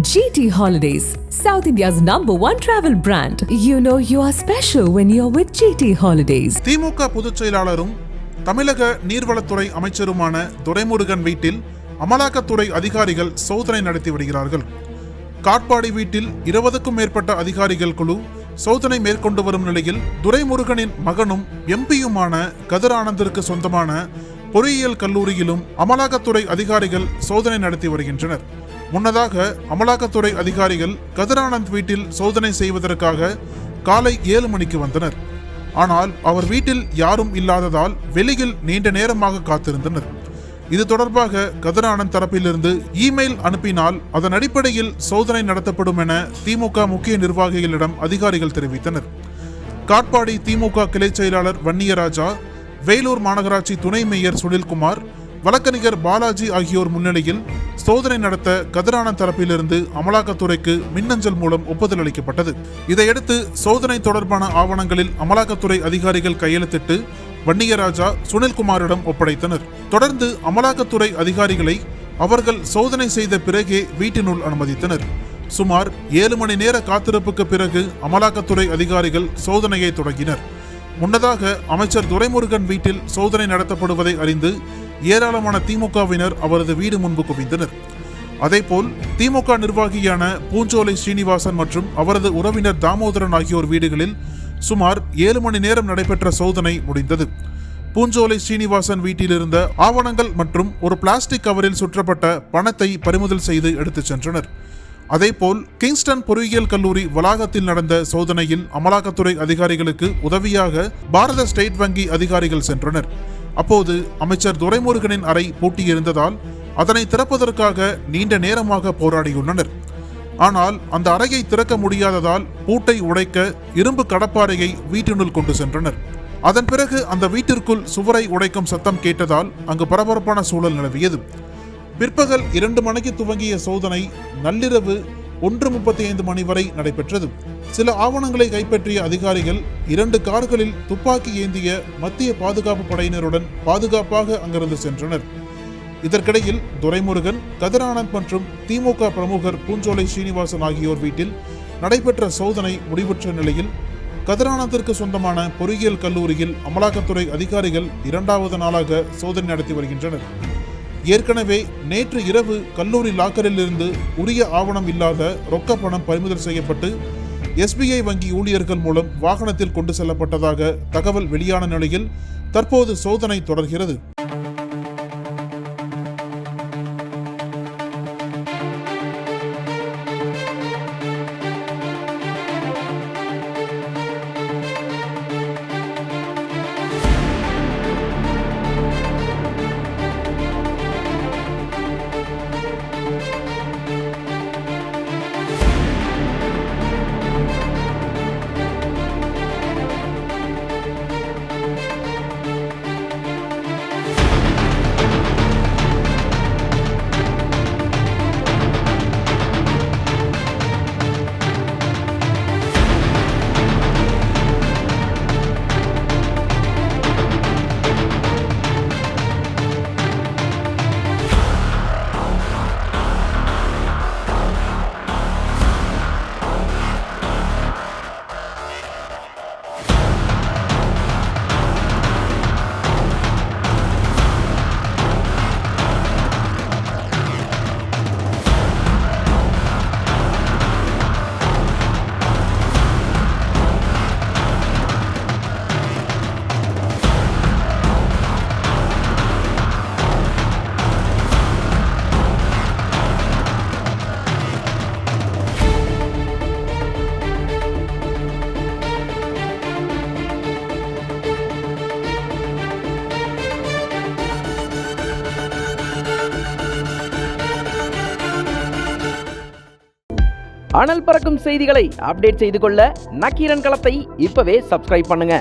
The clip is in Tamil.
GT Holidays, South India's #1 travel brand. You know you are special when you're with GT Holidays. திமுக பொதுச் செயலாளரும் தமிழக நீர்வளத்துறை அமைச்சருமான துரைமுருகன் வீட்டில் அமலாக்கத்துறை அதிகாரிகள் சோதனை நடத்தி வருகிறார்கள். காட்பாடி வீட்டில் 20க்கும் மேற்பட்ட அதிகாரிகள் குழு சோதனை மேற்கொண்டு வரும் நிலையில் துரைமுருகனின் மகனும் எம்பியுமான கதிர் ஆனந்திற்கு சொந்தமான பொறியியல் கல்லூரியிலும் அமலாக்கத்துறை அதிகாரிகள் சோதனை நடத்தி வருகின்றனர். முன்னதாக அமலாக்கத்துறை அதிகாரிகள் கதிர் ஆனந்த் வீட்டில் சோதனை செய்வதற்காக காலை 7 மணிக்கு வந்தனர். ஆனால் அவர் வீட்டில் யாரும் இல்லாததால் வெளியில் நீண்ட நேரமாக காத்திருந்தனர். இது தொடர்பாக கதிர் ஆனந்த் தரப்பிலிருந்து இமெயில் அனுப்பினால் அதன் அடிப்படையில் சோதனை நடத்தப்படும் என திமுக முக்கிய நிர்வாகிகளிடம் அதிகாரிகள் தெரிவித்தனர். காட்பாடி திமுக கிளை செயலாளர் வன்னியராஜா, வேலூர் மாநகராட்சி துணை மேயர் சுனில்குமார், வழக்கறிஞர் பாலாஜி ஆகியோர் முன்னிலையில் சோதனை நடத்த கதிர் ஆனந்த் தரப்பிலிருந்து அமலாக்கத்துறைக்கு மின்னஞ்சல் மூலம் ஒப்புதல் அளிக்கப்பட்டது. இதையடுத்து சோதனை தொடர்பான ஆவணங்களில் அமலாக்கத்துறை அதிகாரிகள் கையெழுத்திட்டு வன்னியராஜா, சுனில்குமாரிடம் ஒப்படைத்தனர். தொடர்ந்து அமலாக்கத்துறை அதிகாரிகளை அவர்கள் சோதனை செய்த பிறகே வீட்டினுள் அனுமதித்தனர். சுமார் 7 மணி நேர காத்திருப்புக்கு பிறகு அமலாக்கத்துறை அதிகாரிகள் சோதனையை தொடங்கினர். முன்னதாக அமைச்சர் துரைமுருகன் வீட்டில் சோதனை நடத்தப்படுவதை அறிந்து ஏராளமான திமுகவினர் அவரது வீடு முன்பு குவிந்தனர். அதேபோல் திமுக நிர்வாகியான பூஞ்சோலை ஸ்ரீனிவாசன் மற்றும் அவரது உறவினர் தாமோதரன் ஆகியோர் வீடுகளில் சுமார் 7 மணி நேரம் நடைபெற்ற சோதனை முடிந்தது. பூஞ்சோலை ஸ்ரீனிவாசன் வீட்டில் இருந்த ஆவணங்கள் மற்றும் ஒரு பிளாஸ்டிக் கவரில் சுற்றப்பட்ட பணத்தை பறிமுதல் செய்து எடுத்துச் சென்றனர். அதேபோல் கிங்ஸ்டன் பொறியியல் கல்லூரி வளாகத்தில் நடந்த சோதனையில் அமலாக்கத்துறை அதிகாரிகளுக்கு உதவியாக பாரத ஸ்டேட் வங்கி அதிகாரிகள் சென்றனர். அப்போது அமைச்சர் துரைமுருகனின் அறை பூட்டியிருந்ததால் அதனை திறப்பதற்காக நீண்ட நேரமாக போராடியுள்ளனர். ஆனால் அந்த அறையை திறக்க முடியாததால் பூட்டை உடைக்க இரும்பு கடப்பாறையை வீட்டினுள் கொண்டு சென்றனர். அதன் பிறகு அந்த வீட்டிற்குள் சுவரை உடைக்கும் சத்தம் கேட்டதால் அங்கு பரபரப்பான சூழல் நிலவியது. பிற்பகல் 2 மணிக்கு துவங்கிய சோதனை நள்ளிரவு 1:35 மணி வரை நடைபெற்றது. சில ஆவணங்களை கைப்பற்றிய அதிகாரிகள் 2 கார்களில் துப்பாக்கி ஏந்திய மத்திய பாதுகாப்பு படையினருடன் பாதுகாப்பாக அங்கிருந்து சென்றனர். இதற்கிடையில் துரைமுருகன், கதிர் ஆனந்த் மற்றும் திமுக பிரமுகர் பூஞ்சோலை ஸ்ரீனிவாசன் ஆகியோர் வீட்டில் நடைபெற்ற சோதனை முடிவுற்ற நிலையில் கதிர் ஆனந்திற்கு சொந்தமான பொறியியல் கல்லூரியில் அமலாக்கத்துறை அதிகாரிகள் 2வது நாளாக சோதனை நடத்தி வருகின்றனர். ஏற்கனவே நேற்று இரவு கல்லூரி லாக்கரில் இருந்து உரிய ஆவணம் இல்லாத ரொக்க பணம் பறிமுதல் செய்யப்பட்டு SBI வங்கி ஊழியர்கள் மூலம் வாகனத்தில் கொண்டு செல்லப்பட்டதாக தகவல் வெளியான நிலையில் தற்போது சோதனை தொடர்கிறது. அனல் பறக்கும் செய்திகளை அப்டேட் செய்து கொள்ள நக்கீரன் களத்தை இப்பவே சப்ஸ்கிரைப் பண்ணுங்க.